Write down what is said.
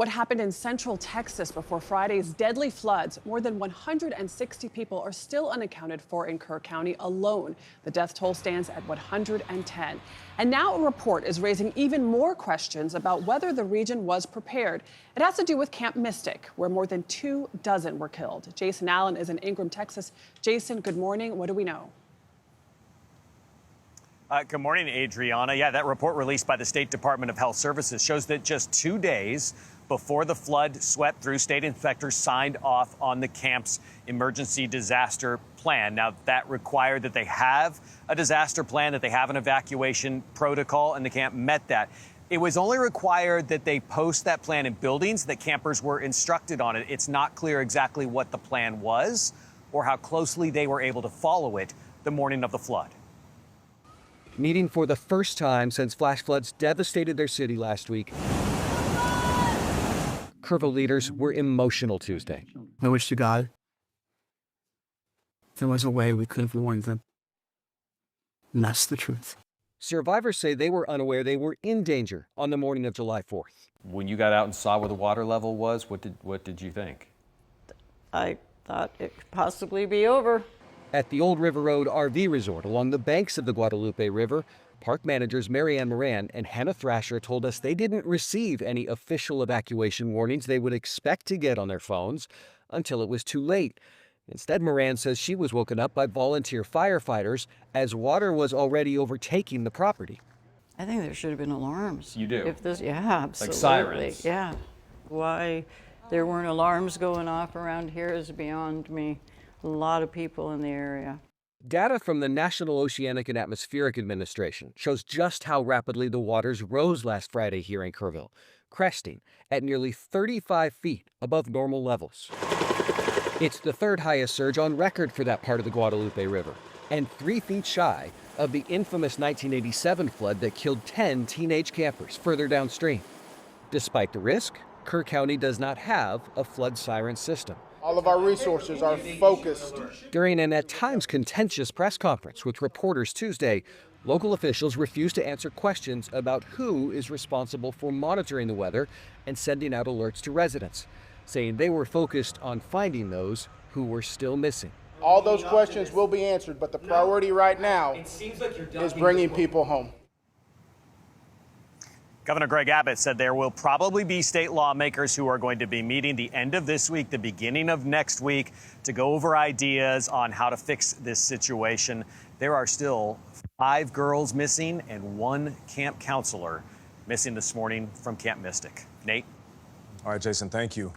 What happened in central Texas before Friday's deadly floods? More than 160 people are still unaccounted for in Kerr County alone. The death toll stands at 110. And now a report is raising even more questions about whether the region was prepared. It has to do with Camp Mystic, where more than 24 were killed. Jason Allen is in Ingram, Texas. Jason, good morning. What do we know? Good morning, Adriana. Yeah, that report released by the State Department of Health Services shows that just 2 days before the flood swept through, state inspectors signed off on the camp's emergency disaster plan. Now, that required that they have a disaster plan, that they have an evacuation protocol, and the camp met that. It was only required that they post that plan in buildings, that campers were instructed on it. It's not clear exactly what the plan was or how closely they were able to follow it the morning of the flood. Meeting for the first time since flash floods devastated their city last week, Kerrville leaders were emotional Tuesday. I wish to God there was a way we could have warned them. And that's the truth. Survivors say they were unaware they were in danger on the morning of July 4th. When you got out and saw where the water level was, what did you think? I thought it could possibly be over. At the Old River Road RV Resort along the banks of the Guadalupe River, park managers Marianne Moran and Hannah Thrasher told us they didn't receive any official evacuation warnings they would expect to get on their phones until it was too late. Instead, Moran says she was woken up by volunteer firefighters as water was already overtaking the property. I think there should have been alarms. You do? Yeah, absolutely. Like sirens? Yeah. Why there weren't alarms going off around here is beyond me. A lot of people in the area. Data from the National Oceanic and Atmospheric Administration shows just how rapidly the waters rose last Friday here in Kerrville, cresting at nearly 35 feet above normal levels. It's the third highest surge on record for that part of the Guadalupe River, and 3 feet shy of the infamous 1987 flood that killed 10 teenage campers further downstream. Despite the risk, Kerr County does not have a flood siren system. All of our resources are focused. During an at times contentious press conference with reporters Tuesday, local officials refused to answer questions about who is responsible for monitoring the weather and sending out alerts to residents, saying they were focused on finding those who were still missing. All those questions will be answered, but the priority right now is bringing people home. Governor Greg Abbott said there will probably be state lawmakers who are going to be meeting the end of this week, the beginning of next week, to go over ideas on how to fix this situation. There are still 5 girls missing and 1 camp counselor missing this morning from Camp Mystic. Nate? All right, Jason, thank you.